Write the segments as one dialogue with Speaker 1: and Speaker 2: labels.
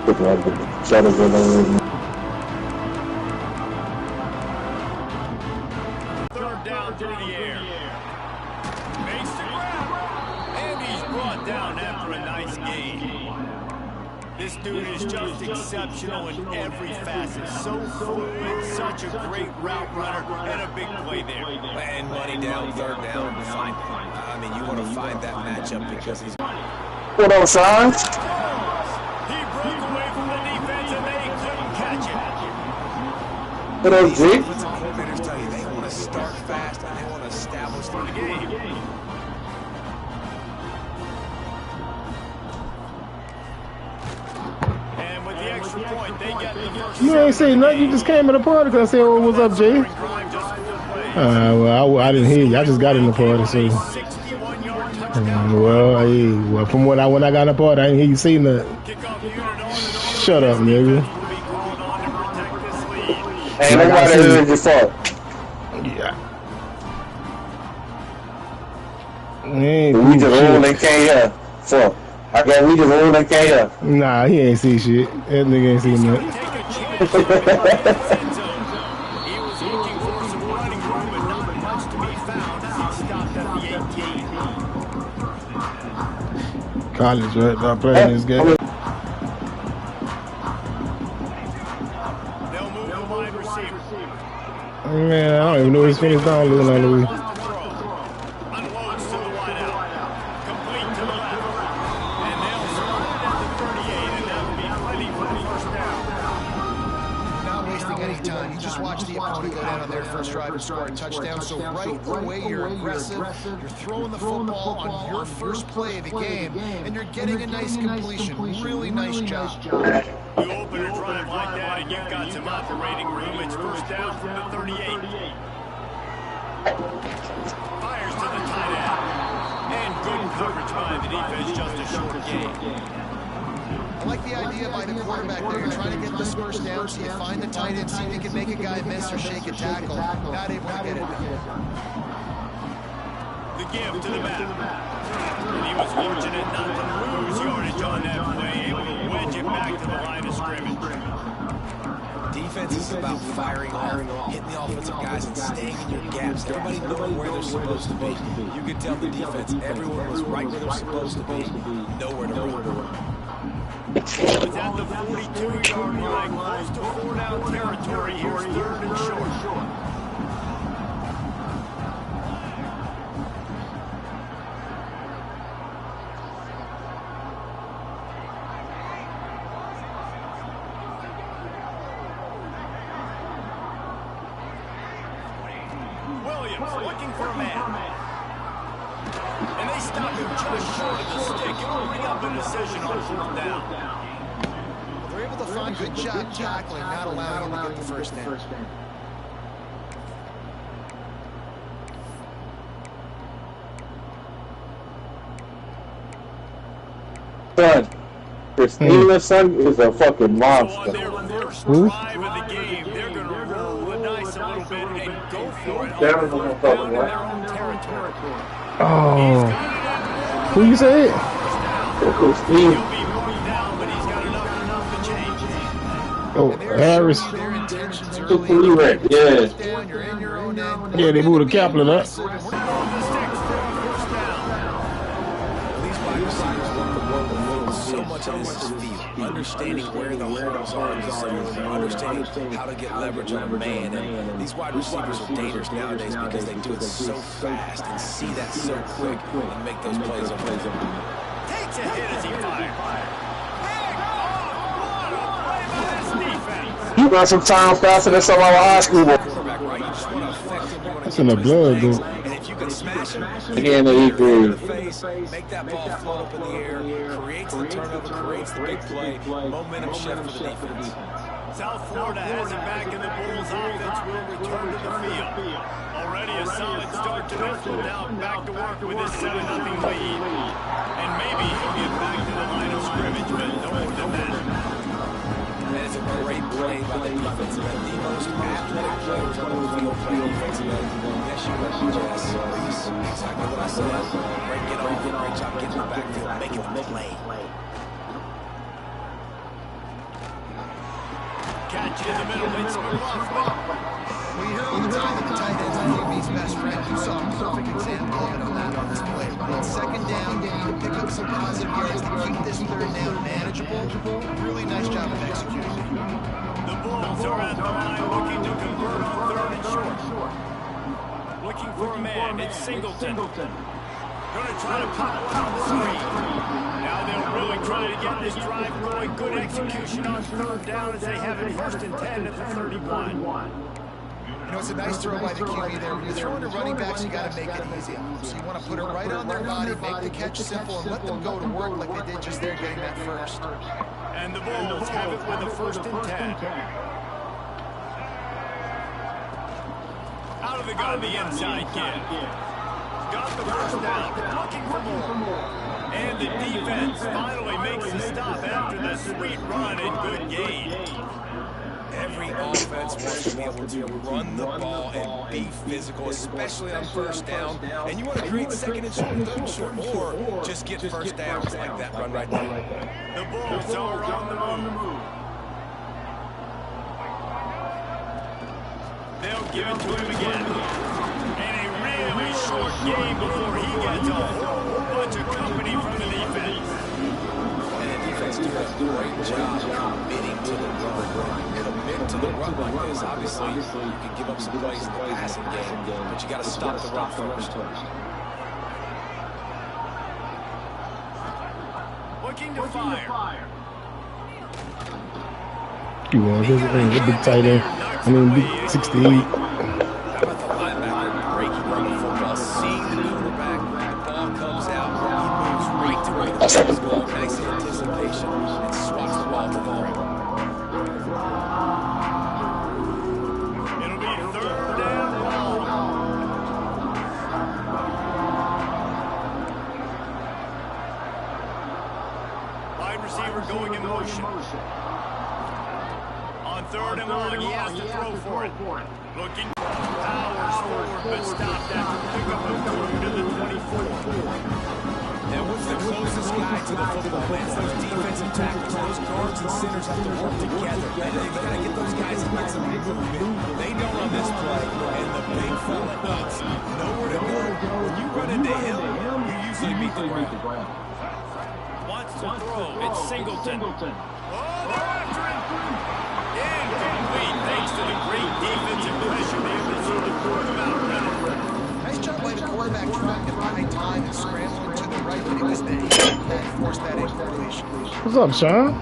Speaker 1: Third down through the air. Makes the grab. And he's brought down after a nice gain. This dude is just exceptional in every facet. So fluid, such a great route runner, and a big play there.
Speaker 2: And money down, third down, fine. I mean, you want to find that matchup because he's...
Speaker 3: What up, Sean?
Speaker 1: He broke away from the defense and they couldn't catch him.
Speaker 3: What up, G?
Speaker 2: Defensive coordinators tell you they want to start fast and they want to establish
Speaker 1: For the game. And with the extra point, they get the first.
Speaker 4: You ain't saying nothing. You just came in the party because I said, "Oh, what's up, Jay?" Well, I didn't hear you. I just got in the party, so. Well, from when I got in the party, I didn't hear you say nothing. Shut up, nigga.
Speaker 3: Ain't nobody heard your fault.
Speaker 4: Yeah.
Speaker 3: We just rolled and came here. So, I guess we just rolled and came here.
Speaker 4: Nah, he ain't see shit. That nigga ain't see nothing.
Speaker 1: He was looking for some running room, but not much to be found as he stopped at the 18.
Speaker 4: College, right? Not playing this game.
Speaker 1: They'll move the wide receiver.
Speaker 4: Man, I don't even know he's finished down, Louis.
Speaker 1: Unloads to the wide out. Complete to the left. And they'll start it at the 38, and that will be plenty for the first down.
Speaker 5: Not wasting any time. You just watch the opponent go down on their first drive and score a touchdown. So right away, you're aggressive. You're throwing the football on your first play of the game, and you're getting a nice completion. Really nice job.
Speaker 1: You open a drive like that, and you've got some operating room. It's first down from the 38. Fires to the tight end. And good coverage by the defense, just a short gain.
Speaker 5: I like the idea by the quarterback there. You're trying to get this first down, so you find the tight end, see if you can make a guy miss or shake a tackle. Not able to get it done.
Speaker 1: The give to the back. And he was fortunate not to lose yardage on that play, able to wedge it back to the line of scrimmage.
Speaker 2: Defense is about firing off, hitting the offensive guys and staying in your gaps. Everybody knowing where they're supposed to be. You can tell the defense, everyone was right where they're supposed to be. Nowhere to run.
Speaker 1: It's at the 42-yard line, close to 4-down territory. Here's third and short. Williams looking for a man. And they stop him just short of the stick. It will bring up a decision on fourth down.
Speaker 5: They're able to find good job tackling, not allowing him to get the first down.
Speaker 3: Son, Christina's son is a fucking monster.
Speaker 1: So on their first drive of the game, they're going to roll the dice a little bit and go for it on fourth down in their own territory.
Speaker 4: Oh. Who you say it?
Speaker 1: He'll be moving down, but he's got enough to change.
Speaker 4: Oh, Harris. Yeah, they moved the Kaplan up.
Speaker 2: So much of this is feel, understanding where the holes are in the zone, understanding how to get leverage on a man. And these wide receivers are dangerous nowadays because they do it so fast and see that so quick and make those plays over.
Speaker 1: Takes a hit as he fires. What a play by this defense.
Speaker 3: You got some time faster than some of our high school boys.
Speaker 4: That's in the blood, dude.
Speaker 2: And if you can smash him,
Speaker 3: Again, they agree.
Speaker 2: make that ball float up in the air, creates the turnover, creates the big play, momentum shift for the defense.
Speaker 1: South Florida has him back in the Bulls offense, will return to the field. Already a solid start to this one, now back to work with his 7-0 lead. And maybe he'll get back to the line of scrimmage, but no more than that.
Speaker 2: That is a great play by the defensive end. The most athletic players on the field play defensive end. Yes, you are, Jess. Exactly what I said. Great get off, great job getting the backfield, making the play.
Speaker 1: catch in the middle. It's McLaughlin.
Speaker 5: Well, you hear all the time that the tight end's the QB's best friend. You saw a perfect example of it on this play. On second down, you need to pick up some positive yards to keep this third down manageable. Really nice job of executing.
Speaker 1: The Bulls are at the line looking to convert on third and short. Looking for a man. It's Singleton. Going to try to pop one on the screen. Now they'll really try to get this drive going. Good execution on third down as they have it first and 10 at the 31.
Speaker 5: You know, it's a nice throw by the QB there. When you're throwing to running backs, you got to make it easy on them. So you want to put it right on their body, make the catch simple, and let them go to work like they did just there getting that first.
Speaker 1: And the Bulls have it with a first and 10. Out of the gun, the inside kid. Got the first down, looking for more. And the defense finally makes a stop after the sweet run and good gain.
Speaker 2: Every offense wants to be able to run the ball and be physical, especially on first down. And you want to create second and short, third and short, or just get first downs like that run right there.
Speaker 1: The Bulls are on the move. They'll give it to him again. Really short game before he gets a whole bunch of company from the defense.
Speaker 2: And the defense does a great job committing to the run. Commit to the run like this. Obviously, you can give up some plays in the passing game, but you got to stop the run first.
Speaker 1: Looking to fire.
Speaker 4: You want this big tight end? I mean, big 68.
Speaker 2: Nice anticipation and swats the ball to the ground.
Speaker 1: It'll be third down long. Wide receiver going in motion. On third and long, he has to throw for it. Looking powers forward, but stopped after pickup of 2 to the 24.
Speaker 2: That was the closest guy to the football, man. Those defensive tackles, those guards and centers have to work together. And they got to get those guys and get some movement. They don't on this play, and the big fella does. Nowhere to go. When you run into him, you usually beat the ground.
Speaker 1: Wants to throw. It's Singleton. Oh, they're after him. Incomplete, thanks to the great defensive pressure they have to the quarterback running.
Speaker 5: Nice job by the quarterback trying to buy time and scrambling to the right, but it was the hit that forced that incompletion.
Speaker 4: What's up, Sean?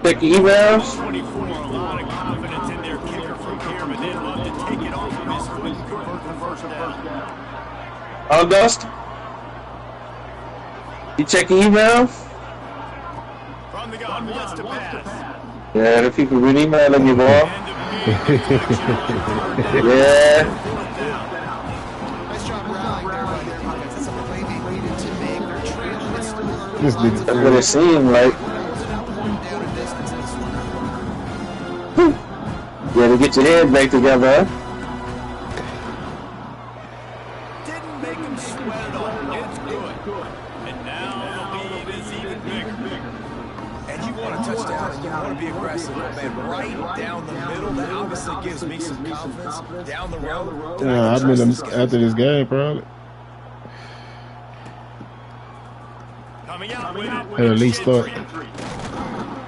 Speaker 3: Check emails.
Speaker 1: 24, a lot of confidence in their kicker from here, but they'd love to take it off from his foot and convert the first down.
Speaker 3: Oh, Dust. You check email?
Speaker 1: From the gun, wants to pass.
Speaker 3: Yeah, the people been emailing you, boy. Yeah.
Speaker 5: Nice job rallying there by their defense. That's a play they needed to make. They're trailing. It's still early.
Speaker 4: That's
Speaker 3: what it seemed like. Yeah, to get your head back together, huh?
Speaker 1: Didn't make him sweat at all. It's good. And now the lead is even bigger.
Speaker 2: And you want a touchdown, and you want to be aggressive, man. Right down the middle, that obviously gives me some confidence. Down the road.
Speaker 4: Yeah, I've been after this game, probably.
Speaker 1: Coming out with it.
Speaker 4: At least start.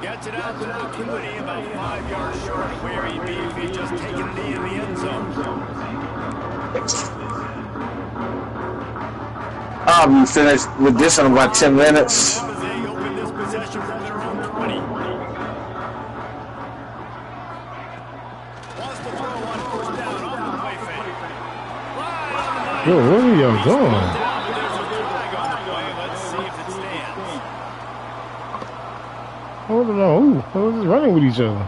Speaker 1: Gets it out to the 20, about 5 yards short of where he'd be if he'd just taken a knee in the end zone.
Speaker 3: I'll be finished with this in about 10 minutes.
Speaker 1: They open this possession from their own 20. Wants to throw on first down off the play fake. Right on the money.
Speaker 4: Yo, where are y'all going?
Speaker 1: There's a flag on the play. Let's see if it stands.
Speaker 4: Hold on. Who's running with each other?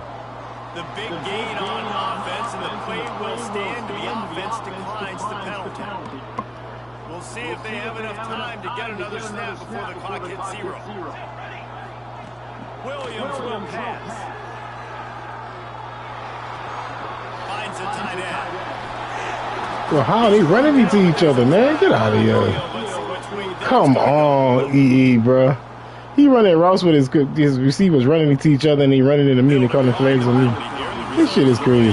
Speaker 1: The big gain on offense, and the play will stand. The offense declines the penalty. We'll see if they have enough time to get another snap before the clock hits 0. Williams will pass. Finds a tight end.
Speaker 4: Well, how are they running into each other, man? Get out of here.
Speaker 1: Let's see which way
Speaker 4: Come on, EE, bro. He running routes with his receivers running into each other, and he running into me and they calling flags on me. This shit is crazy.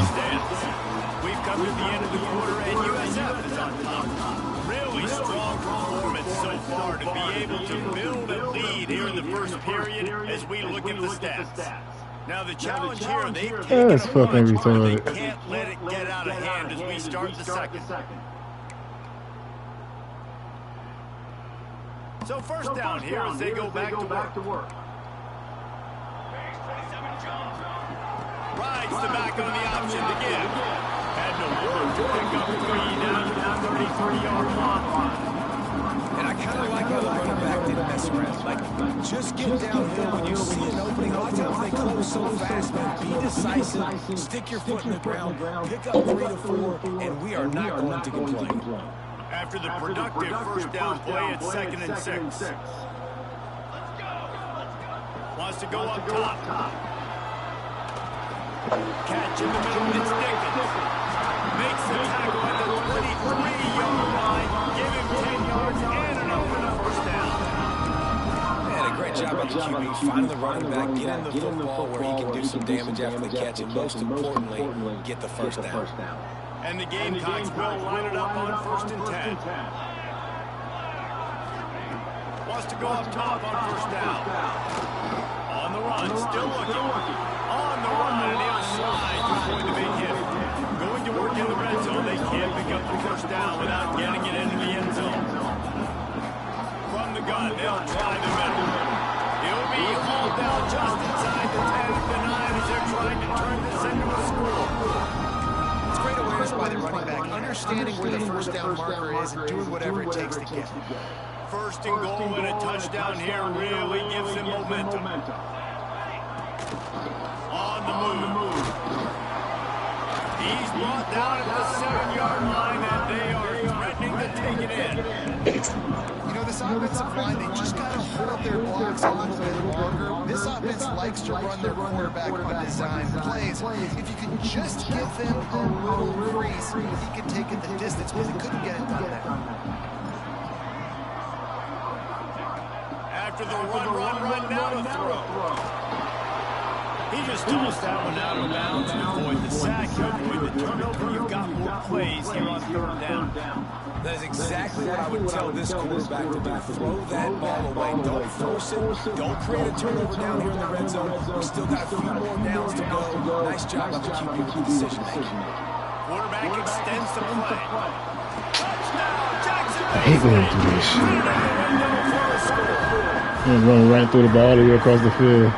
Speaker 1: We've come to the end of the quarter, and USF is on top. Really strong performance so far to be able to build a lead here in the first period as we look at the stats. Now the challenge here, they've taken a
Speaker 4: fucking
Speaker 1: punch, but they
Speaker 4: retarded.
Speaker 1: can't let it get out of hand as we start the second. So first down here as they go back to work. Rides the back on the option to give. Had no work to pick up 3 down to the 33-yard line.
Speaker 2: And I kind of like how the running back didn't mess around. Like, just get downhill when you see an opening. A lot of times they close so fast, man. Be decisive, stick your foot in the ground, pick up 3 to 4, and we are not going to complain.
Speaker 1: After the productive first down play, it's 2nd and 6. Wants to go up top. Catch in the middle, it's Dickens. Makes the tackle at the 23-yard line. Give him 10 yards and enough for the first down.
Speaker 2: Man, a great job by the QB, finding the running back, getting the football where he can do some damage after the catch, and most importantly, get the first down.
Speaker 1: And the Gamecocks will line it up on 1st and 10. Wants to go up top on first down. On the run, still looking. On the run, and he'll slide to avoid the big hit. Going to work in the red zone. They can't pick up the first down without getting it into the end zone. From the gun, they'll try the middle. He'll be hauled down just inside the 10 of the 9 as they're trying to turn this into a score.
Speaker 5: Great awareness by the running back, understanding where the first down marker is and doing whatever it takes to get it.
Speaker 1: First and goal and a touchdown here really gives him momentum. On the move. He's brought down at the 7-yard line, and they are threatening to take it in.
Speaker 5: You know, this offensive line, they just got to hold their blocks a little bit longer. This offense likes to run their quarterback on design plays. If you can just give them a little crease, he can take it the distance, because he couldn't get it done there.
Speaker 1: After the run, now the throw. He just tossed that one out of bounds to avoid the sack, to avoid the turnover. You've got more plays here on 3rd down.
Speaker 2: That is exactly what I would tell this quarterback to do. Throw that ball away. Don't force it. Don't create a turnover down here in the red zone. We still got a few more downs to go. Nice job by the QB with the decision making.
Speaker 1: Quarterback extends the play. Touchdown, Jackson.
Speaker 4: I hate when they do this shit. I'm running right through the ball all the way across the field.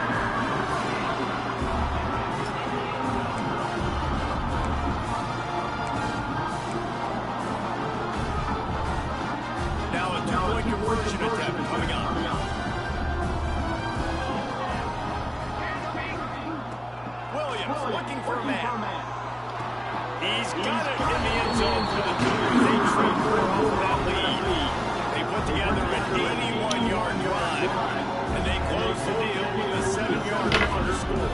Speaker 1: Now a 2-point conversion attempt coming up. Williams looking for a man. He's got it in the end zone for the Cougars. They trade for that lead. They put together an 81-yard drive, and they close the deal with a 7-yard run to score.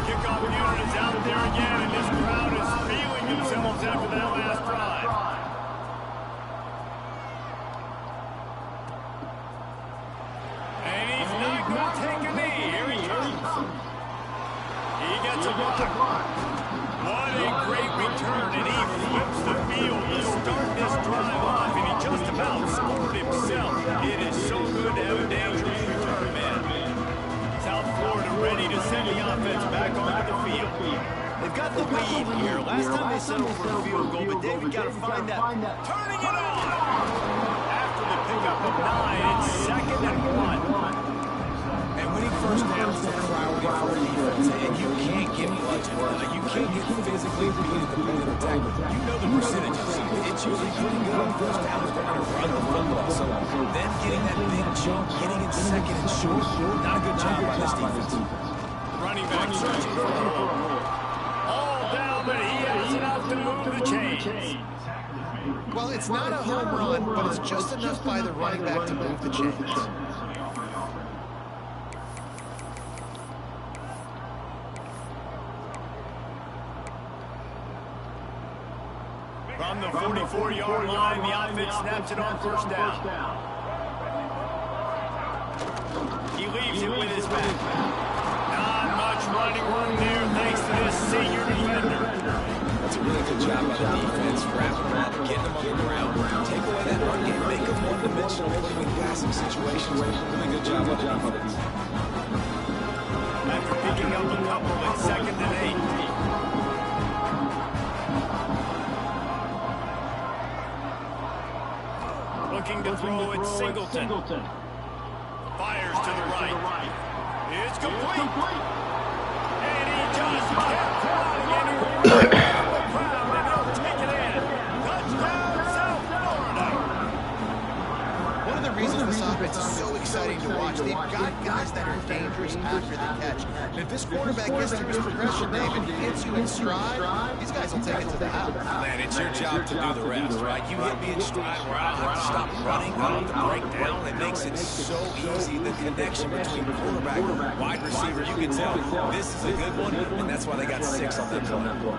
Speaker 1: Kickoff unit is out there again, and this crowd is feeling themselves after that last drive. And he's not going to take a knee. Here he comes. He gets a block. What a great return, and he flips the field to start this drive off, and he just about scored himself. It is so good to have a dangerous return man. South Florida ready to send the offense back onto the field. They've got the lead here. Last time they settled for a field goal, but David got to find that. Turning it on! After the pickup of 9, it's 2nd and 1.
Speaker 2: And winning first down is the priority for the defense, and you can't get blood. You can't get physically beat at the point of attack. You know the percentages. It's usually pretty good on first downs. They're going to run the football. So then getting that big jump, getting it 2nd and short, not a good job by this defense.
Speaker 1: Running back searching for a hole. All down, but he has enough to move the chains.
Speaker 5: Well, it's not a home run, but it's just enough by the running back to move the chains.
Speaker 1: From the 44-yard line, the offense snaps it on first down. He leaves it with his back. Not much running room there thanks to this senior defender.
Speaker 2: That's a really good job by the defense, wrapping him up, getting him on the ground. Take away that run game, make him one-dimensional, put him in passing situations. Really good job by the defense.
Speaker 1: After picking up a couple at 2nd and 8. Looking to throw it, Singleton. Fires to the right. It's complete. And he just kept flying anywhere. The crowd, and he'll take it in. Touchdown, South Florida.
Speaker 5: One of the reasons this offense is so exciting to watch, they've got guys that are dangerous after the catch. And if this quarterback gets through his progression, David, and hits you in stride, these guys will take it to the house.
Speaker 2: Man, it's your job to do the rest, right? You hit me in stride where I don't have to stop running, I don't have to break down. It makes it so easy. The connection between quarterback and wide receiver, you can tell this is a good one, and that's why they got 6 on that play.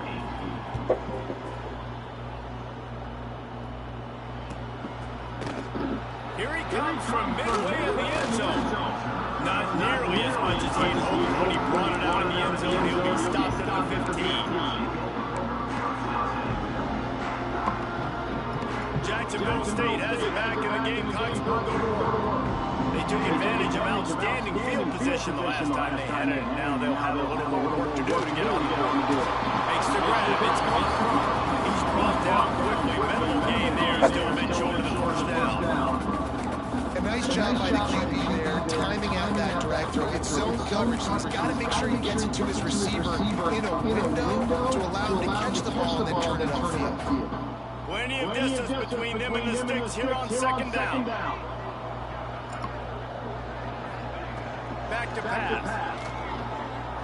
Speaker 1: Here he comes from midway in the end zone. Not nearly as much as he'd hoped when he brought it out in the end zone. He'll be stopped at the 15. Jacksonville State has it back in the Gamecocks will go to work. They took advantage of outstanding field position the last time they had it, and now they'll have a little more work to do to get on the board. Makes the grab. It's caught. He's brought down quickly. Mental gain there. Still a bit short of the first down.
Speaker 5: A nice job by the QB there, timing out that drag throw. It's zone coverage, so he's got to make sure he gets it to his receiver in a window to allow him to catch the ball and then turn it upfield.
Speaker 1: Plenty of distance between them and the sticks here on 2nd down. Back to pass.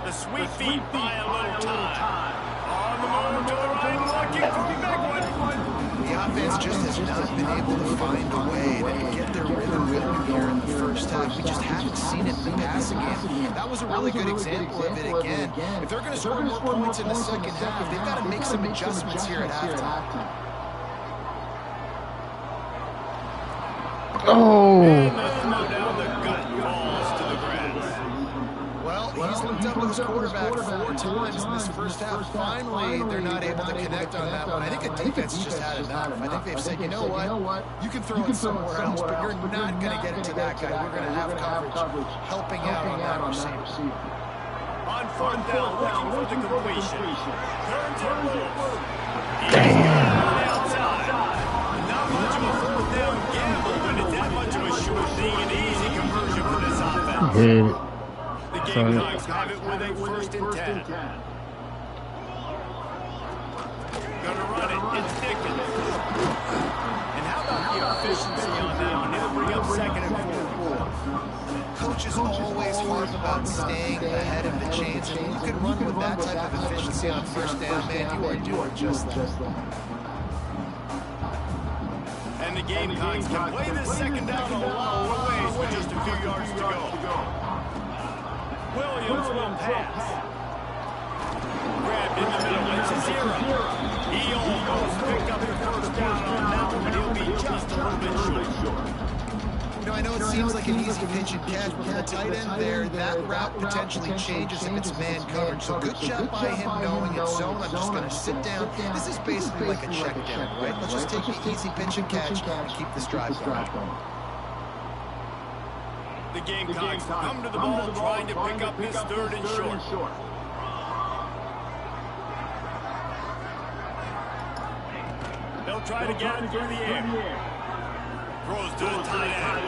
Speaker 1: The sweet feet buy a little time. On the move to the right, looking for a big one.
Speaker 5: The offense just has not been able to find a way to get their rhythm going here in the first half. We just haven't seen it in the passing game. That was a really good example of it again. If they're going to score more points in the second half, they've got to make some adjustments here at halftime.
Speaker 4: Oh!
Speaker 5: Well, he's linked up with his quarterback 4 times in this first half. Finally, they're not able to connect on that one. I think the defense just had enough. I think they've said, you know what, you can throw it somewhere else, but you're not going to get it to that guy. We're going to have coverage helping out on that receiver.
Speaker 1: On 4th down, looking for the completion. Turns it loose.
Speaker 4: Damn.
Speaker 1: Outside. Not much of a 4th down gamble, but it's that much of a sure thing, an easy conversion for this offense.
Speaker 4: Yeah.
Speaker 1: The Gamecocks have it with a 1st and 10. Gonna run it. It's Dickens. And how about the efficiency on that one? He'll bring up 2nd and 4.
Speaker 5: Coach is always hard about staying ahead of the chains, and you can run with that type of efficiency on 1st down, man. You are doing just that.
Speaker 1: And the Gamecocks can play this 2nd down a long ways with just a few yards to go. Williams will pass. Grabbed in the middle. It's a 0. He almost picked up the 1st down on that one, but he'll be just a little bit short.
Speaker 5: You know, I know it seems like an easy pitch and catch, but for the tight end there, that route potentially changes if it's man coverage. So good job by him knowing it's zone. I'm just going to sit down. This is basically like a check down, right? Let's just take the easy pitch and catch and keep this drive going.
Speaker 1: The Gamecocks come to the ball trying to pick up his 3rd and short. They'll try to get it through the air. Throws to the tight end.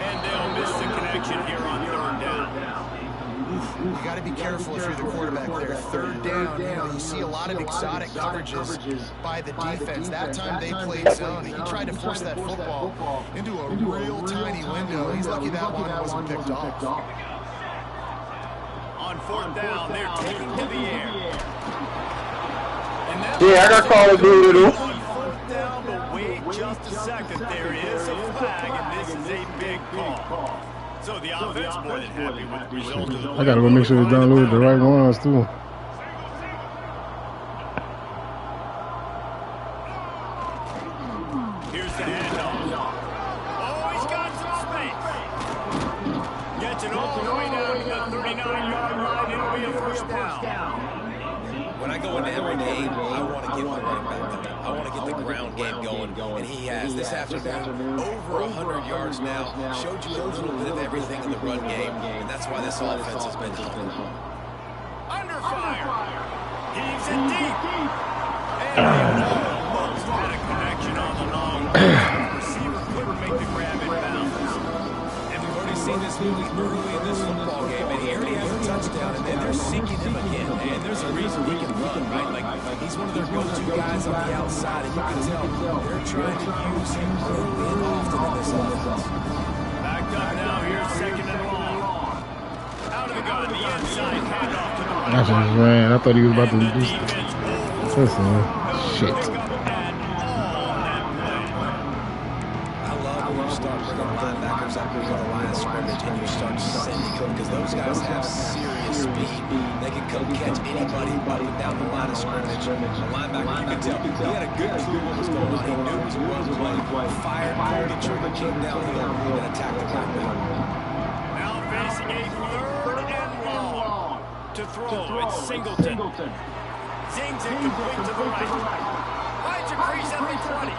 Speaker 1: And they'll miss the connection here on 3rd down.
Speaker 5: You got to be careful if you're the quarterback there. 3rd down, you know, you see a lot of exotic coverages by the defense. That time they played zone. He tried to force that football into a real tiny window. He's lucky that one wasn't picked off.
Speaker 1: On 4th down, they're taking to the air.
Speaker 3: Yeah, I got called a doodle.
Speaker 1: 4th down, but wait just a second. There is a flag, and this is a big call. So the offense more than happy with the result of the
Speaker 4: I gotta go make sure they download the right ones too.
Speaker 1: here's the handoff. Oh, he's got some space. Gets it all the way down to the 39-yard line. It'll be a first down.
Speaker 2: When I go into every game, I want to get my running back going. I want to get the ground game going, and he has. This afternoon, over 100 yards now, showed you a little bit of everything in the run game, and that's why this offense has been hot.
Speaker 1: Under fire. Heaves it deep. And they almost had a connection on the long run. The receiver couldn't make the grab in bounds.
Speaker 2: And we've already seen this movie early in this football game, and he already has a touchdown, and then they're seeking him again. And there's a reason he can run, right? Like, he's one of their go-to guys on the outside, and you can tell they're trying to use him early and often in this offense.
Speaker 1: Backed up now, here's second and long. Out of the gun, the inside handoff to the right.
Speaker 4: I just ran. I thought he was about to do this. Listen, shit.
Speaker 2: I love when you start bringing linebackers up to the line of scrimmage and you start sending them because those guys have serious speed. They can come catch anybody up and down the line of scrimmage. The linebacker, you can tell, he had a good clue what was going on. He knew it was a run play, fired, pulled the trigger, came downhill, and attacked the linebacker.
Speaker 1: Now facing a third and long to throw. It's Singleton. Zings it complete to the right. Finds a crease at the 20.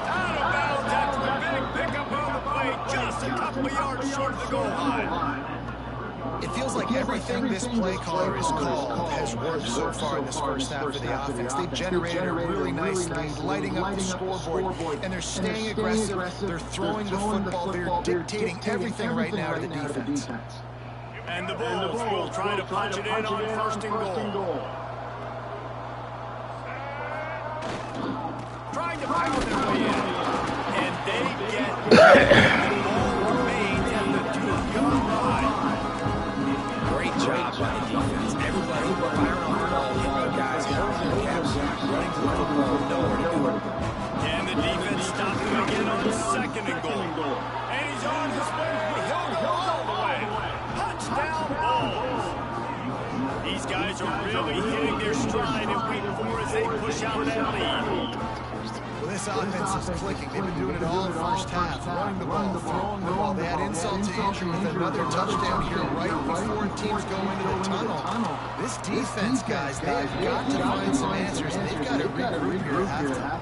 Speaker 1: Out of bounds after a big pickup on the play, just a couple of yards short of the goal line.
Speaker 5: It feels like everything this play caller has called has worked so far in this first half of the offense. They've generated a really nice lead, lighting up the scoreboard, and they're staying aggressive. They're throwing the football. They're dictating everything right now to the defense.
Speaker 1: And the Bulls will try to punch it in on first and goal. Trying to power their way in. And they get the ball remains at the 2-yard line.
Speaker 2: Great job by the defense. Everybody firing on the ball, hitting their guys, holding their caps, running to the football, nowhere to go.
Speaker 1: Can the defense stop him again on second and goal? And he's on his way. He'll go all the way. Touchdown Bulls. These guys are really hitting their stride in week 4 as they push out that lead.
Speaker 5: Well, this offense is clicking. They've been doing it all first half, running the ball, throwing the ball. They had insult to injury with another touchdown here right before teams go into the tunnel. This defense, guys, they have got to find some answers, and they've got to regroup here at halftime.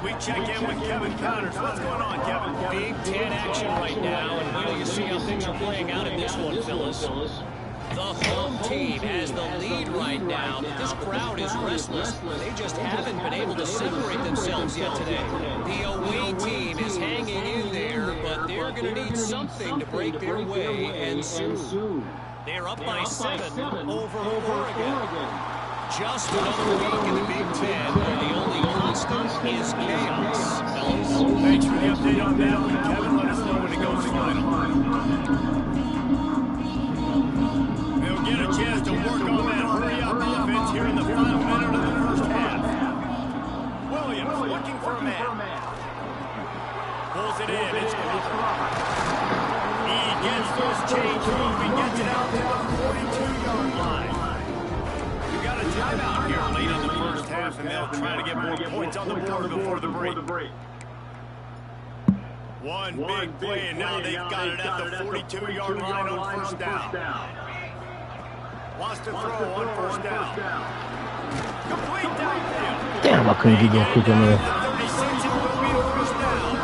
Speaker 1: We check in with Kevin Connors. What's going on, Kevin?
Speaker 6: Big 10 action right now, and wait till you see how things are playing out in this one, Phyllis. The home team has the lead right now, but this crowd is restless. They just haven't been able to separate themselves yet today. The away team is hanging in there, but they're going to need something to break their way, and soon. They're up by 7 over Oregon. Just another week in the Big Ten, where the only constant is chaos. Fellas?
Speaker 1: Thanks for the update on that one, Kevin. Let us know when it goes final. They'll get a chance to work on that hurry-up offense here in the final minute of the first half. Williams looking for a man. Pulls it in. It's Crawford. He gets those chains moving, gets it out to the 42-yard line. We've got a timeout here late in the first half, and they'll try to get more points on the board before the break. One big play, and now they've got it at the 42-yard line on first down. Wants to throw on first down. Complete downfield.
Speaker 4: Damn, I couldn't get that quick on there.
Speaker 1: 36, it will be a first down.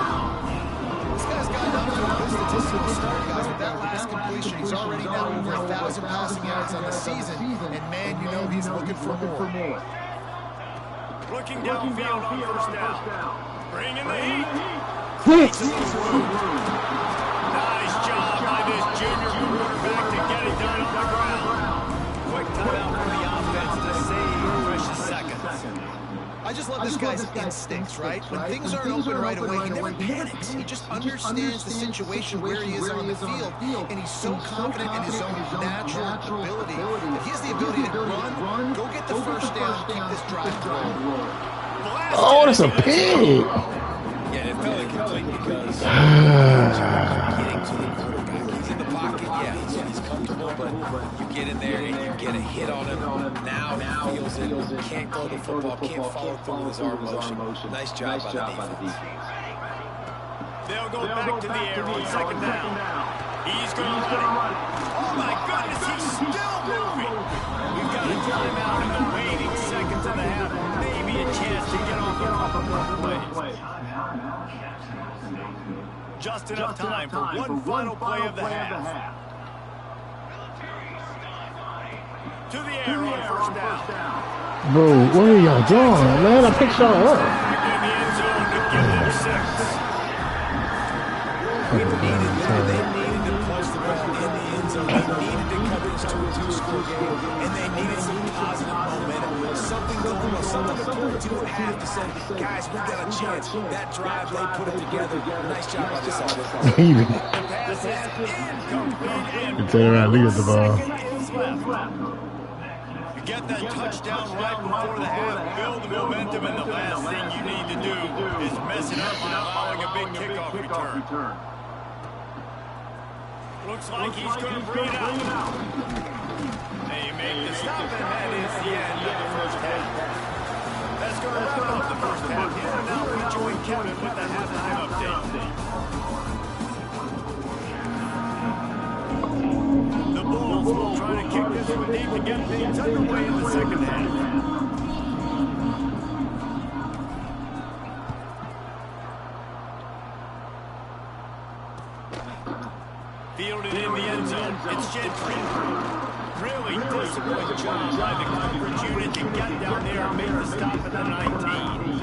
Speaker 5: This guy's gotten off to a good statistical start, guys. With that last completion, he's already now over 1,000 passing yards on the season. And, man, you know he's looking for more.
Speaker 1: Looking downfield on first down. Bringing the heat.
Speaker 4: Hit.
Speaker 1: Nice job by this junior quarterback to get it done on the ground. Quick timeout for the offense to save precious seconds.
Speaker 5: I just love this guy's instincts, right? When things aren't open right away, he never panics. He just understands the situation where he is on the field, and he's so confident in his own natural ability. If he has the ability to run, go get the first down, keep this drive rolling.
Speaker 4: Oh, that's a pig.
Speaker 2: Yeah, it felt incomplete because getting to the quarterback. He's in the pocket, yeah, he's comfortable. but you get in there and you get a hit on him. Now he feels it. Can't throw the football, can't follow through with his arm motion. Nice job by the defense.
Speaker 1: They'll go back to the air on second down. He's going to run it. Oh, my goodness, he's still moving. We've got a timeout in the waning seconds of the half. Maybe a chance to get off a couple more plays. Just enough time for one final play of the half. To the air on first down.
Speaker 4: Bro, what are y'all doing, man? I picked y'all up.
Speaker 1: In the end zone to give them 6.
Speaker 2: They needed to punch the ball in the end zone. They needed to cut this to a 2-score game, and they needed some positive momentum. Something to point to at half to say, guys, we got a chance. That drive, they put it together. Nice job by this offense.
Speaker 4: Even.
Speaker 1: The pass is incomplete.
Speaker 4: You turn around, look at the ball.
Speaker 1: You get that touchdown right before the half, build the momentum, and the last thing you need to do is mess it up by allowing a big kickoff return. Looks like he's going to bring it out. They make the stop, and that is the end of the first half. That's going to wrap up the first half here, and now we join Kevin with the halftime update. The Bulls will try to kick this one deep to get things underway in the second half. Fielded in the end zone. It's Gentry. Really disciplined job by the coverage unit to get down there and make the stop at the 19.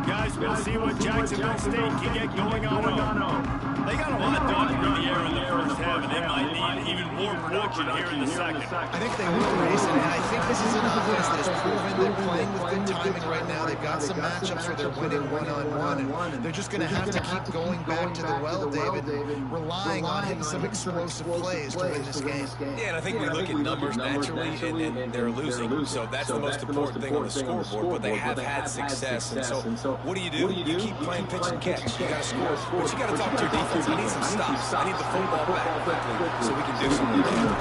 Speaker 1: Guys, we'll see what Jacksonville State can get going on. They got a lot done through the air in the first half, and they might need even more production here in the second.
Speaker 5: I think they will, Mason, and I think this is an offense that has proven they're playing with good timing right now. They've got some matchups where they're winning one-on-one, and they're just going to have to keep going back to the well, David, relying on hitting some explosive plays to win this game.
Speaker 2: Yeah, and I think we look at numbers naturally, and they're losing, so that's the most important thing on the scoreboard, but they have had success, and so what do? You keep playing pitch and catch. You got to score, but you got to talk to your defense. I need some stops. I need the football back quickly so we can do some good damage.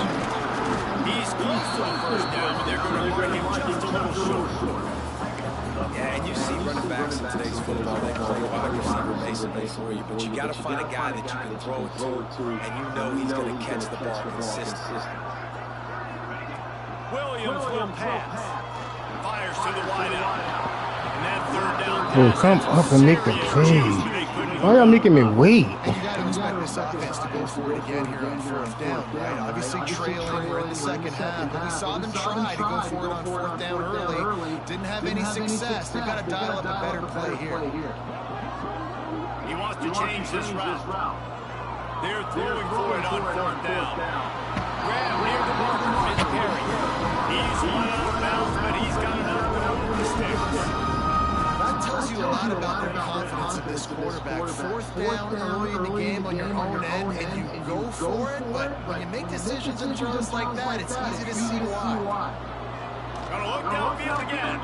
Speaker 1: He's close to the first down, but they're going to bring him just a little short.
Speaker 2: Yeah, and you see running backs in today's football, they play wide receiver basically for you, but you got to find a guy that you can throw it to, and you know he's going to catch the ball consistently.
Speaker 1: Williams will pass. Fires to the wideout. And that third down.
Speaker 4: Bro, come up and make the play. Why y'all making me wait?
Speaker 5: And you got to expect this offense to go for it again here on fourth down, right? Obviously trailing, we're in the second half, but we saw them try to go for it on fourth down early. Didn't have any success. They've got to dial up a better play here.
Speaker 1: He wants to change this route. They're throwing for it on fourth down. Grab near the marker, Mitch Perry. He's one out of bounds, but he's got enough to hold the sticks.
Speaker 5: That tells you a lot about their confidence in this quarterback. Fourth down early in the game on your own end, and you go for it, but when you make decisions and throws like that, it's easy to see why.
Speaker 1: Gonna look downfield again.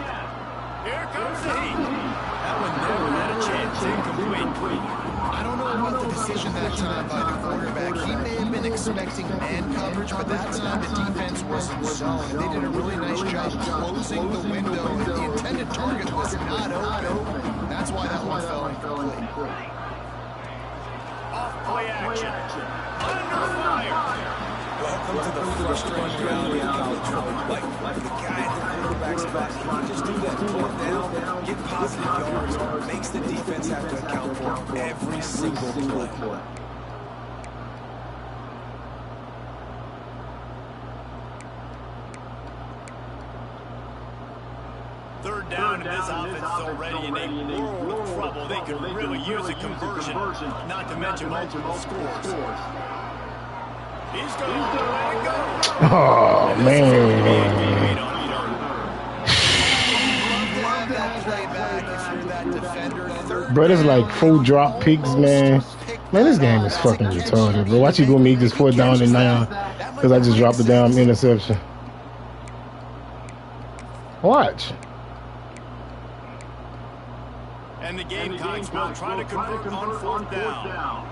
Speaker 1: Here comes the heat. That one never had a chance. Incomplete.
Speaker 5: I don't know about the decision that time by the quarterback. He may have been expecting man coverage, but that time the defense wasn't zone. They did a really nice job closing the window. The intended target was not open. That's why that one fell incomplete.
Speaker 1: Off play action. Under fire.
Speaker 2: Welcome to the frustrating reality of college football. Like the guy at the quarterback spot, he can just do that. Fourth down, get positive yards, makes the defense have to account for every single play.
Speaker 1: Third down, and this offense is already in a world of trouble. They could really use a conversion, not to mention multiple scores. He's going to let it go.
Speaker 4: Oh, man. Bro, this is like 4 drop picks, man. Man, this game is fucking retarded, bro. Watch you go make this 4th down and 9 because I just dropped the damn interception. Watch.
Speaker 1: And the Gamecocks will try to convert on fourth down.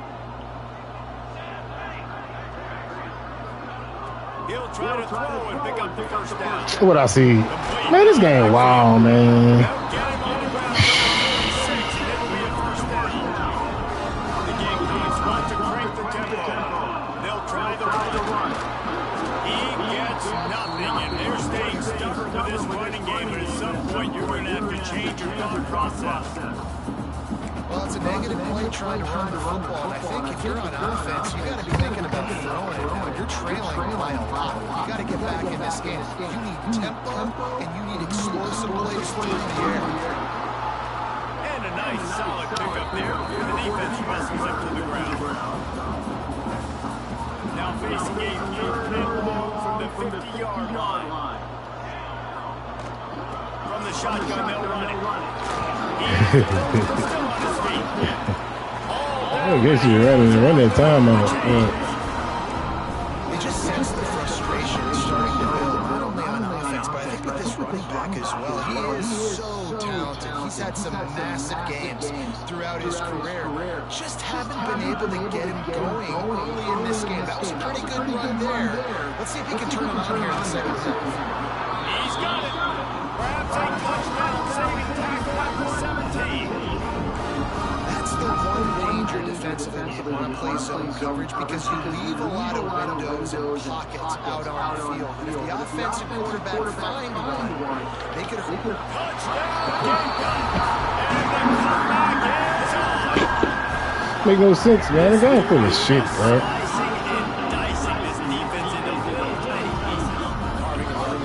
Speaker 1: He'll try to throw and pick up the first down.
Speaker 4: What I see? Man, this game wild, man.
Speaker 1: Get him on the ground. 36, and it'll be a first down. The Gamecocks want to crank the tempo. They'll try the run. He gets nothing, and they're staying stubborn with this running game, but at some point you're going to have to change your thought process.
Speaker 5: Well, it's a negative play trying to run the football, and I think if you're on offense, you got to be thinking about throwing it now. You're trailing by a lot. You got to get back in this game. You need tempo, and you need explosive plays through the air.
Speaker 1: And a nice, solid pickup there. The defense wrestles him to the ground. Now facing a third and long from the 50-yard line. From the shotgun, they'll run it.
Speaker 4: I guess you run that time on it.
Speaker 5: They just sense the frustration starting to build, not only on offense, but I think with this running back as well. He is so talented. He's had some massive games throughout his career. Just haven't been able to get him going early in this game. That was a pretty good run there. Let's see if he can turn it on here in the second half.
Speaker 1: He's got it. Grabs a touchdown, saving tackle at the 17.
Speaker 5: That's the one danger defensively when you want to play zone coverage, because you leave a lot of windows and pockets out on the field. And if the offensive quarterback find one, they could hurt.
Speaker 4: Make no sense, man. The guy full of shit, bro.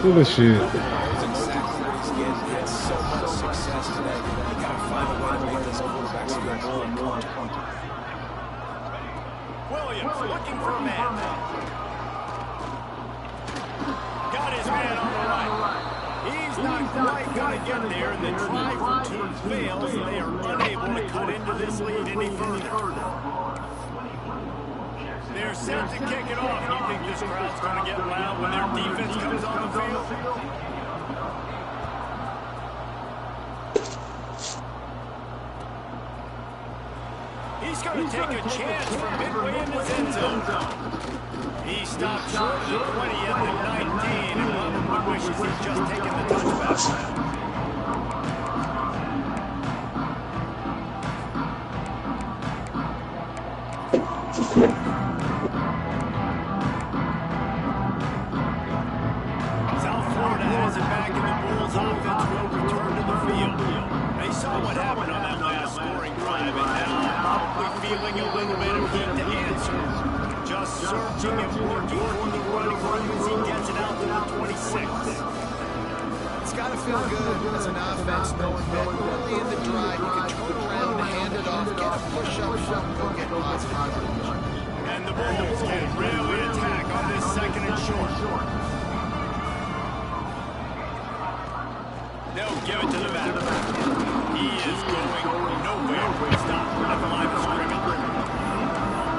Speaker 4: Full of shit.
Speaker 1: Williams looking for a man. Got his man on the right. He's not quite going to get there, and the try for two fails, and they are unable to cut into this lead any further. They're set to kick it off. You think this crowd's going to get loud when their defense comes on the field? He's going to take a chance from midway in his end zone. He stopped short of the 20 at the 19, and probably wishes he'd just taken the touchback. South Florida has it back, and the Bulls offense will return to the field. They saw what happened on that last scoring drive, and now probably feeling a little bit of heat to answer. Just searching and working for the running room as he gets it out to the 26.
Speaker 5: It's got to feel good as an offense knowing that early in the drive you can turn around and hand it off, get a push-up shot, and go get positive yardage.
Speaker 1: And the Bulls can really attack on this second and short. They'll give it to the back. He is going nowhere. Stop at the line of scrimmage.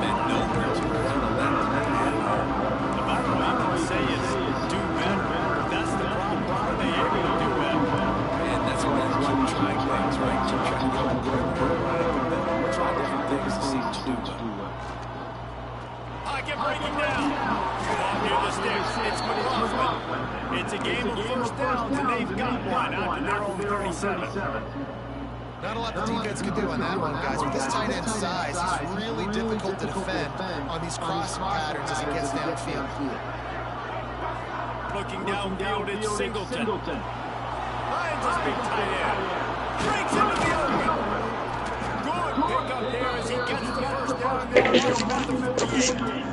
Speaker 2: And nowhere to run on that.
Speaker 1: About all you can say is do better. That's the problem. Are they able to do better?
Speaker 2: And that's why you keep trying things, right? Keep trying to go and try different things to see what you do.
Speaker 1: Pocket breaking down. Off near the sticks. It's McLaughlin. It's a game of first downs, and they've got one out to their own 37.
Speaker 5: Not a lot the defense can do on that one, guys. With this tight end size, he's really difficult to defend on these crossing patterns as he gets downfield.
Speaker 1: Looking downfield, it's Singleton. Finds his big tight end. Breaks into the open. Good pickup there as he gets the first down there at the 48.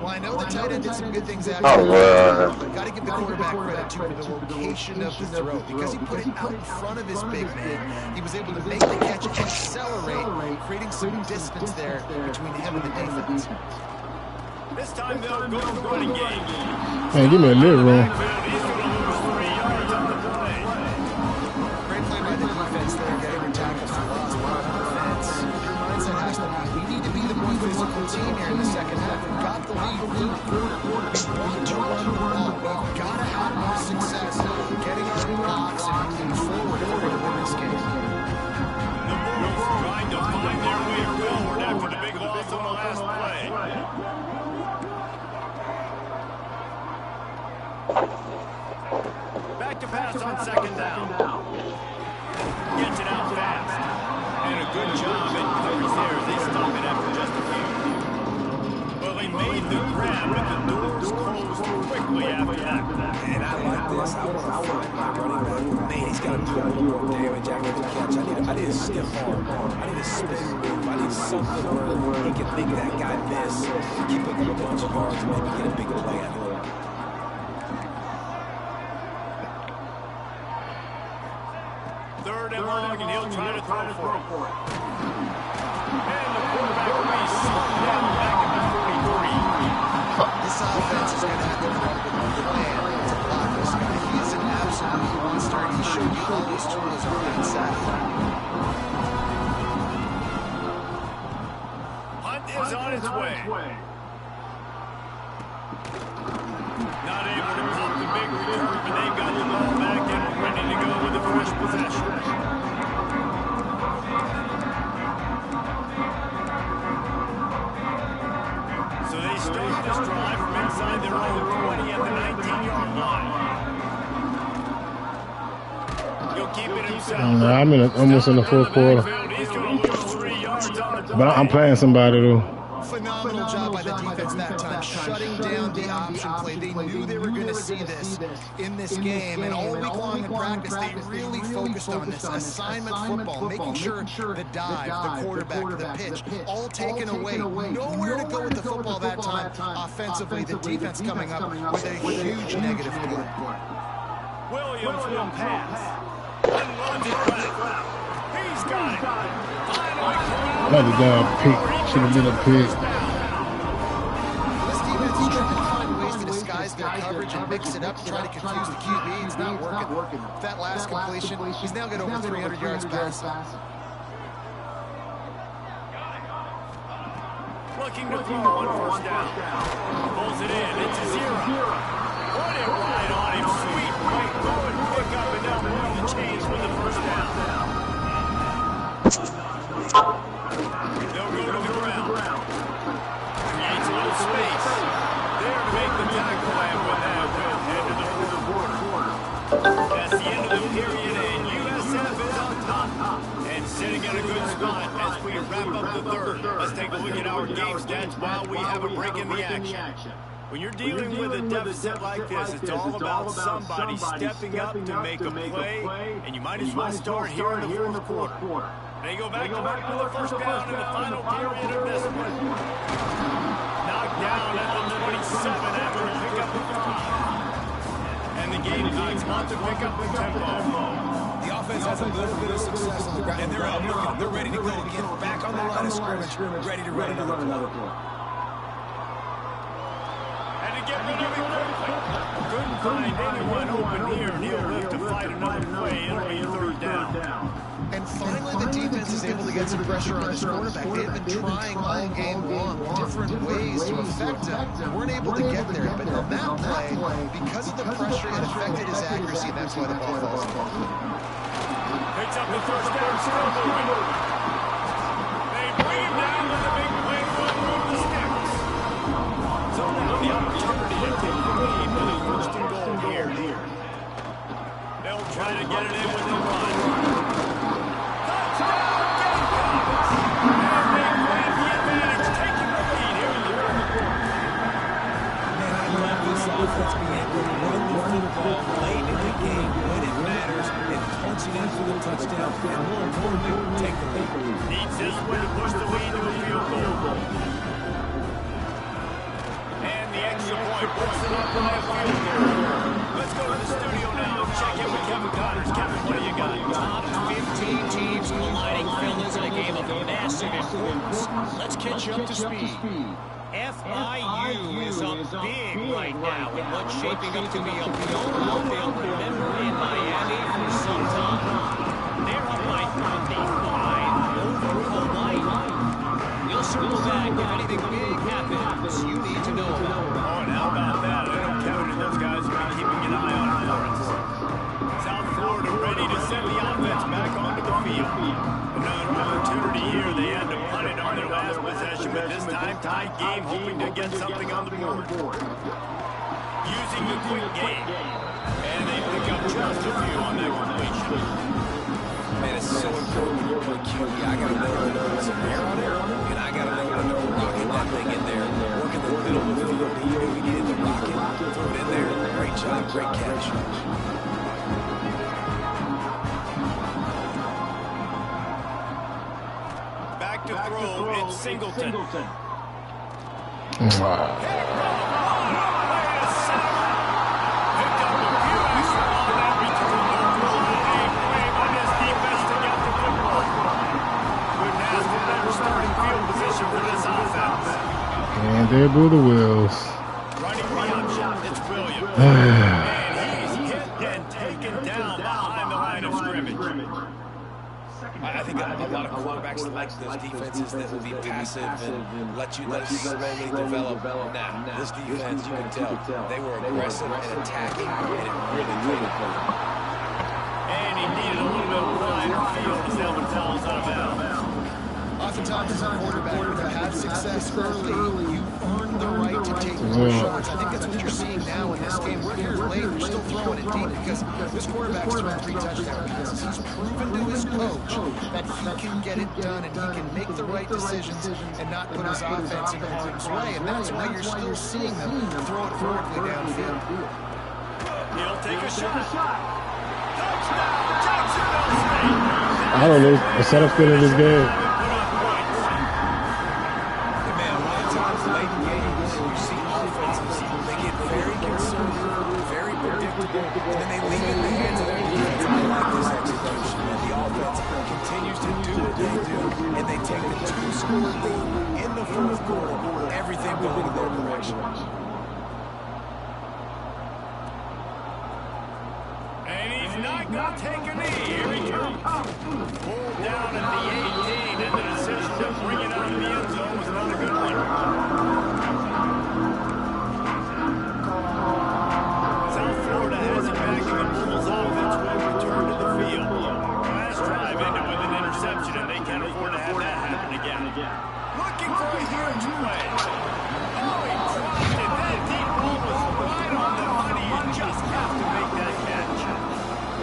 Speaker 5: Well, I know the tight end did some good things after that. Got to give the quarterback credit too for the location of the throw, because he put it out in front of his big man. He was able to make the catch and accelerate, creating some distance there between him and the defense.
Speaker 1: This time they'll go for running game.
Speaker 4: Man, give me a little room.
Speaker 5: Great play by the defense there, getting the tackles for loss. Your mindset has to be, we need to be the more physical team here in the second half. We've got the lead. We want to run the ball. We've got to have more success getting our
Speaker 2: guess I want to find my running back. Man, he's got to do a little more damage after the catch. I need a stiff arm. I need a spin move. I need something where he can make that guy miss, keep up a bunch of yards, and maybe get a big play out of it.
Speaker 1: Third and long, and he'll try to throw for it. And the quarterback will be slowed down back at the 43.
Speaker 5: This offense is going to have to come up with a plan to block this guy. He is an absolute monster, and he showed you all his tools on that side.
Speaker 1: Hunt is on its way. Not able to pop the big return, but they've got the ball back and ready to go with a fresh possession. So they start this drive from inside their own 20 at the 19-yard line. He'll keep it himself.
Speaker 4: I'm almost in the fourth quarter.
Speaker 1: He's going to lose 3 yards on the
Speaker 4: But I'm playing somebody, though.
Speaker 5: Phenomenal job by the defense that time, shutting down the option play. They knew they were going to see this in this game, and all week long in practice, they really focused on this assignment football, making sure the dive, the quarterback, the pitch, all taken away. Nowhere to go with the football that time. Offensively, the defense coming up with a huge negative play.
Speaker 1: Williams will pass. Unloads it left. He's got it.
Speaker 4: Another damn pick. Should have been a pick.
Speaker 5: This defense is trying to find ways to disguise their coverage and mix it up and try to confuse the QB. It's not working. That last completion, he's now got over 300 yards passing.
Speaker 1: Looking to throw on first down. Pulls it in. It's a 0. Put it right on him. Sweet right through and pick up and down the chains with the first down. They'll go to the ground. Creates a little space. There to make the tackle, and with that, we'll head to the fourth quarter. That's the end of the period, and USF is on top. And sitting in a good spot as we wrap up the third. Let's take a look at our game stats while we have a break in the action. When you're dealing with a deficit like this, it's all about somebody stepping up to make a play, and you might as well start here in the fourth quarter. They go back to work with a first down in the final period of this one. Knocked down at the 27 after a pickup of 5. And the Gamecocks want to pick up the tempo.
Speaker 2: The offense has a little bit of success on the ground, and they're out looking. They're ready to go again. Back on the line of scrimmage, ready to run another play.
Speaker 1: And to get rid of it quickly. Couldn't find anyone open here, and he'll live to fight another play. It'll be third down.
Speaker 5: And finally, the defense is able to get some pressure on this quarterback. They've been trying all game long different ways to affect him. They weren't able to get there, but on that play, because of the pressure, it affected his accuracy, and that's why the ball falls in.
Speaker 1: Picks up the first down, still moving. They bring him down with a big play run through the sticks. So now the opportunity to take the lead with a first and goal here. They'll try to get it in with the run.
Speaker 2: Offense being able to run the football late in the game when it matters and punching in for the touchdown and more importantly, take the lead.
Speaker 1: Needs this one to push the lead to a field goal. And the extra point puts it up by a field goal. Let's go to the studio now and check in with Kevin Connors. Kevin, what do you got?
Speaker 6: Top 15 teams colliding, fellas, in a game of massive importance. Let's catch you up to speed. FIU is up big right now in what's shaping up to be a blowout they'll remember in Miami for some time. They're up by 35 over Hawaii. We'll circle back if anything big happens you need to know about.
Speaker 1: Oh, and how about that? I know Kevin and those guys will be keeping an eye on Florence. South Florida ready to send the offense back onto the field. Another opportunity here. They had to punt it on their last possession, but this time tied game, hoping to get something on the board. Using the quick game. And they pick up just a few on that completion.
Speaker 2: Man, it's so important when you play QB. I got to know when there's some air on there, and I got to know when they're rocking that thing in there. Working the middle of the field. He needed the rocket. Throw it in there. Great job. Great catch.
Speaker 1: Back to throw, it's Singleton.
Speaker 4: And there go the wheels.
Speaker 1: Running the option, it's Williams. And he's hit and taken down behind the line of scrimmage.
Speaker 2: I think a lot of quarterbacks like those defenses that will be passive and let it slowly develop. Now, this defense, you can tell, they were aggressive and attacking, and it really paid off.
Speaker 1: And he needed a little bit of wider field as that one falls out of bounds.
Speaker 5: Oftentimes, as a quarterback, to have success early, you earn the right to take more shots. I think that's what you're seeing now in this game. We're here late, we're still throwing it deep because this quarterback's thrown 3 touchdown passes. He's proven to his coach that he can get it done and he can make the right decisions and not put his offense in harm's way. And that's why you're still seeing them throw it vertically downfield.
Speaker 1: He'll take a shot. Touchdown, Jacksonville State.
Speaker 4: I don't know. The setup's good in this game.
Speaker 2: And then they leave it in the hands of their defense. I like this execution. And the offense continues to do what they do, and they take the 2-score lead in the fourth quarter. Everything going in their direction.
Speaker 1: And he's not going to take a knee. Here he comes. Pulled down at the 18, and the decision to bring it out of the end zone was another good one. And they can't afford to have that happen again. Looking for a huge play. Oh, he dropped it. That deep ball was right on the money. You just have to make that catch.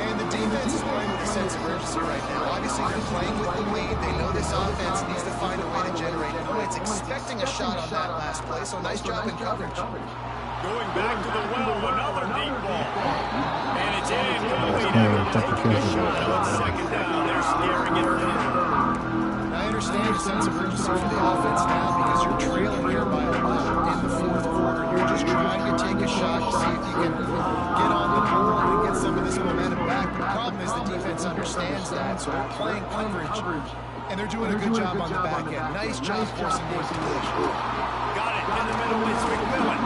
Speaker 5: And the defense is playing with a sense of urgency right now. Obviously, they're playing with the lead. They know this offense needs to find a way to generate points. Expecting a shot on that last play, so nice job in coverage.
Speaker 1: Going back to the well, another deep ball. And it's incomplete. Taking a shot on second down. They're scaring it down.
Speaker 5: I understand the sense of urgency for the offense now because you're trailing here by a lot in the fourth quarter. You're just trying to take a shot to see if you can get on the board and get some of this momentum back. The problem is the defense understands that, so they're playing coverage, and they're doing a good job on the back end. Nice job forcing the completion.
Speaker 1: Got it in the middle. It's McMillan.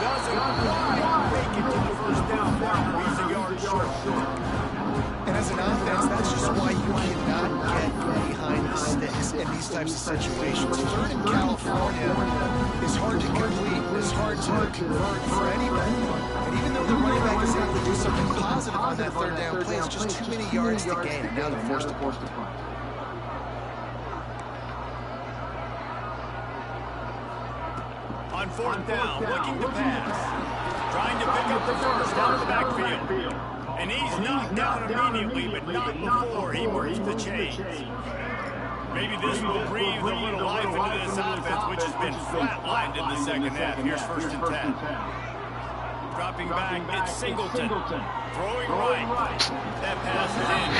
Speaker 1: Doesn't quite make it to the first down marker. He's a yard short.
Speaker 5: And as an offense, that's just why you cannot get behind the sticks in these types of situations. Third in California is hard to complete, is hard to convert for anybody. And even though the running back is able to do something positive on that third down play, it's just too many yards to gain. And now they're forced to punt.
Speaker 1: On fourth down, looking to pass. Trying to pick up the first out of the backfield. And he's knocked down immediately, but not before he moves the chains. Maybe this will breathe a little life into this offense, which has been flatlined in the second half. Here's 1st and 10. Dropping back, it's Singleton. Throwing right. That pass is in.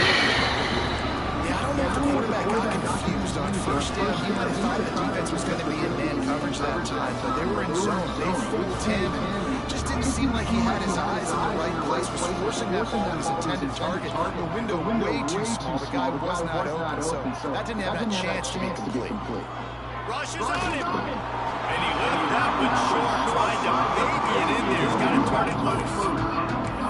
Speaker 5: Yeah, I don't know if the quarterback got confused on first down. He might have thought the defense was going to be in man coverage that time, but they were in zone. They fooled him, and it just didn't seem like he had his eyes in the right place. Was forcing that ball to his intended target. The window way too small. The guy was not open, so that didn't have that chance to be complete.
Speaker 1: Rushes on him, and he left that one short. Tried to baby it in there. He's got to turn it loose.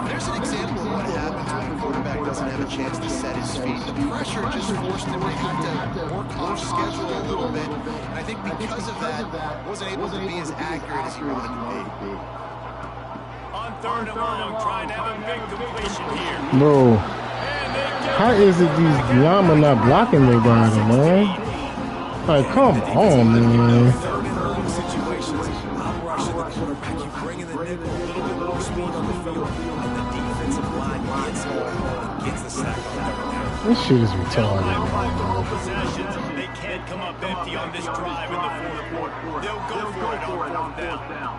Speaker 5: There's an example of what happens when a quarterback doesn't have a chance to set his feet. The pressure just forced him to have to work off schedule a little bit. And I think because of that, wasn't able to be as accurate as he wanted to be.
Speaker 1: On third and long, trying to have a big completion here.
Speaker 4: Bro, how is it these Llama not blocking nobody, man? Like, come on, man.
Speaker 2: Third and long situations, I'm rushing the quarterback. You bring in the nickel, a little bit more speed on the field, and the defensive line gets home and gets the sack on third down.
Speaker 4: This shit is retarded.
Speaker 1: Possessions. They can't come up empty on this drive in the fourth quarter. They'll go for it on fourth down.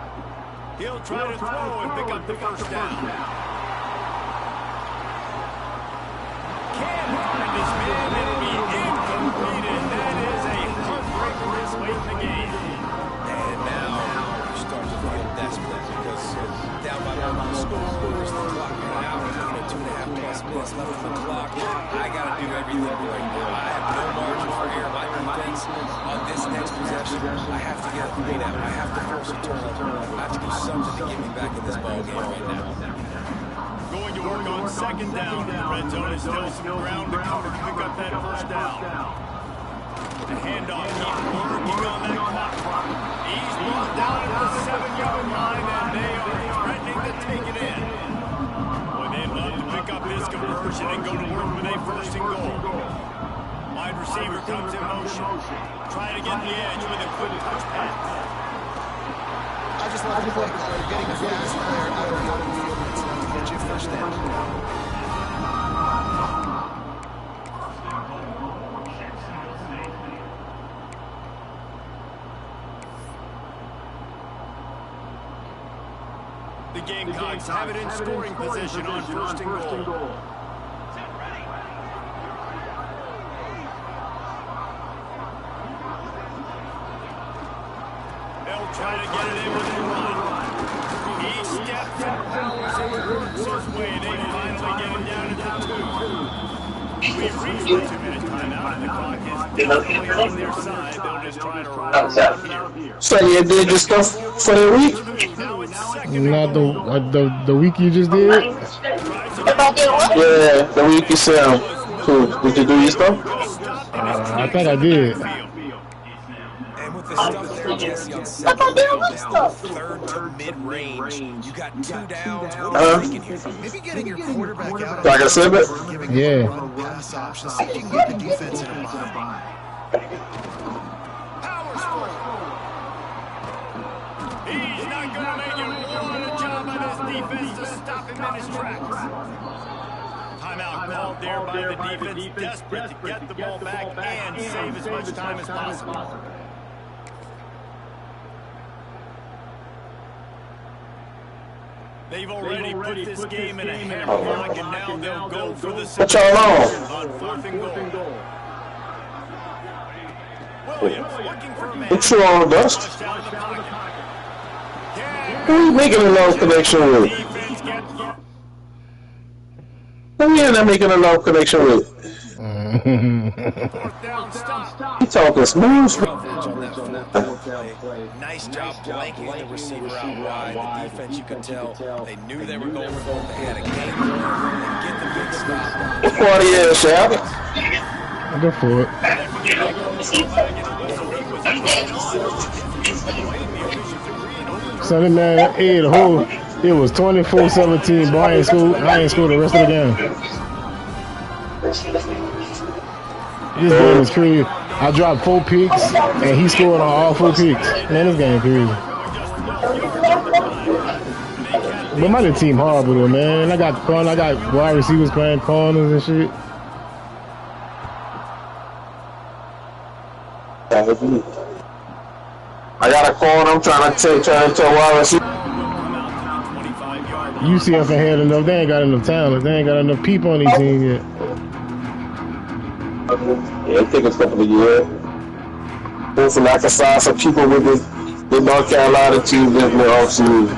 Speaker 1: He'll try to throw and pick up the first down. Can't find his man. It'll be incomplete, and that is a heartbreaker this late in the game.
Speaker 2: And now you start to feel desperate because down by the scores, the clock ran out, 2.5+ minutes left on the clock. I got to do everything right now. I have no margin for error. My defense on this next possession, I have to get a 3 down. I have to force a turnover. I have to do something to get me back in this ball game right now.
Speaker 1: Going to work on second down. The red zone is still some ground to cover to pick up that first down. The handoff, he's working on that clock. He's brought down at the 7-yard line, and they are threatening to take it in. Boy, they'd love to pick up this conversion and go to work with a first and goal. Wide receiver comes in motion. Trying to get the edge with a quick touch pass.
Speaker 5: I just love the play call. You're getting a fast player out of the open field. It's enough to get you first down.
Speaker 1: The Gamecocks have it in scoring position on first and goal. They'll try to get it in with a run. He steps and powers and works his way. They finally get him down to the 2. We've reached the 2-minute timeout, and the clock is definitely on their side. They'll just try to run out here.
Speaker 3: So you did your stuff for the week?
Speaker 4: Not the week you just did?
Speaker 3: Yeah, the week you said. Cool. Did you do your stuff?
Speaker 4: I think I did.
Speaker 2: And with the stuff there, Jesse, on second down, third to mid-range, you got 2 downs. What are you thinking here?
Speaker 5: Maybe getting your quarterback out.
Speaker 3: Like I said, but
Speaker 4: Yeah.
Speaker 5: Pass options. See if you can get the defense in a bind.
Speaker 1: He's not going to make it. What a job by this defense to stop him in his tracks. Timeout called there by the defense, desperate to get the ball back and save as much time as possible. They've already put this game in a hammerlock, and now they'll go for the
Speaker 3: what y'all
Speaker 1: on 4th and goal. Williams looking for a man.
Speaker 3: what you on, Dust?
Speaker 1: Touchdown in the pocket.
Speaker 3: Who are you making a love connection with?
Speaker 1: Defense gets
Speaker 3: Who are you not making a love connection with?
Speaker 1: 4th down stop.
Speaker 3: He talking smooth.
Speaker 2: Coverage on that 4th down play. Nice job blanking the receiver out wide. The defense, you could tell, they knew they were going for it. They had a game plan. They get the big stop.
Speaker 3: What part of your shop?
Speaker 4: Go for it. Sunday man, hey, the whole it was 24-17. Boy, I ain't scored the rest of the game. This game is crazy. I dropped 4 picks and he scored on all 4 picks. Man, this game crazy. But my little team horrible though, man. I got wide receivers playing corners and shit.
Speaker 3: I got a corner. I'm trying to wide receiver.
Speaker 4: UCF ain't had enough. They ain't got enough talent. They ain't got enough people on their team yet.
Speaker 3: Yeah, it takes a couple of years. Hopefully I can sign some people with the North Carolina team in the offseason.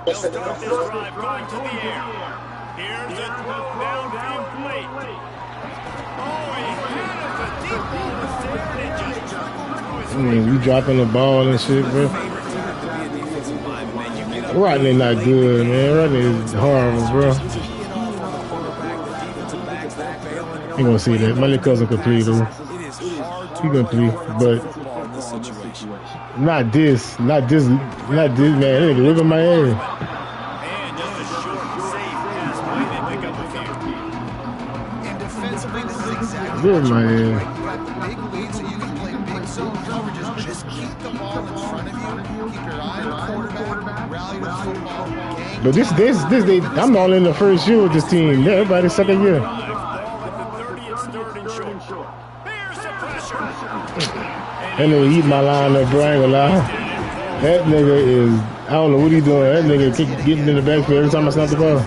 Speaker 1: They'll start this drive going to the air. Here's a throw downfield plate. Oh, he had it. The deep ball was there, and it just trickled through his
Speaker 4: I mean, we dropping the ball and shit, bro. Rodney not good, man. Rodney is horrible, bro. He gonna see that. My little cousin could play, though. He gonna play, but not this, man. They can look at my ass.
Speaker 1: And just a short, safe pass play. They pick up a few.
Speaker 5: And defensively, this is exactly
Speaker 4: Look at my
Speaker 5: you
Speaker 4: ass.
Speaker 5: got the big lead, so you can play big zone coverages. Just keep the ball in front of you. Keep your eye on the quarterback. Rally to the football. Gang.
Speaker 4: But I'm all in the first year with this team. Yeah, everybody's second year.
Speaker 1: Ball at the 30, it's 3rd and short. Here's
Speaker 4: That nigga eat my line up, bro. I ain't gonna lie. That nigga is, I don't know what he doing. That nigga getting in the backfield every time I snap the ball.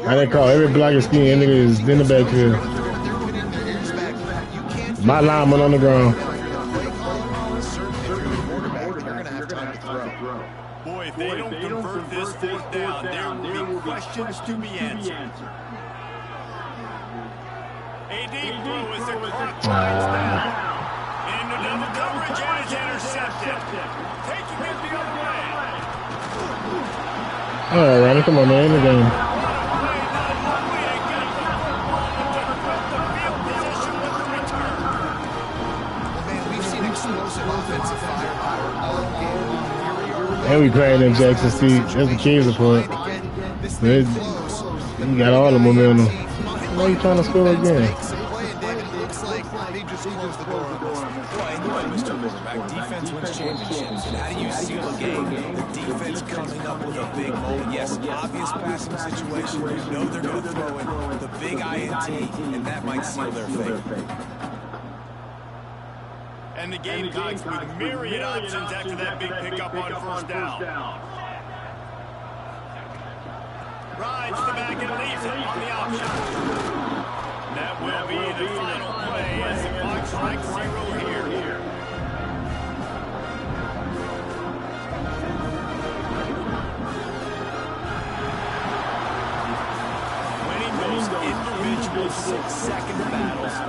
Speaker 4: I didn't call every blocking scheme. That nigga is in the backfield. My line went on the ground.
Speaker 1: Boy, if they don't convert this fourth down, there will be questions to be answered. A deep throw as the clock winds down. Into double coverage and it's intercepted. Taking it the other way.
Speaker 4: All right, Ronnie, come on, man. In the game. And we playing in Jackson State. That's the Kings report. You got all the momentum. Why are you trying to score again?
Speaker 2: Defense wins championships. And how do you seal a game? The defense coming up with a big moment. Yes, obvious passing situation. You know they're going to throw in the big INT, and that might seal their fate.
Speaker 1: And the Gamecocks with myriad options after that big pickup on first down. Rides the back and leaves it on the option. That will be the final play as the clock strikes 0 here. Winning those individual 6-second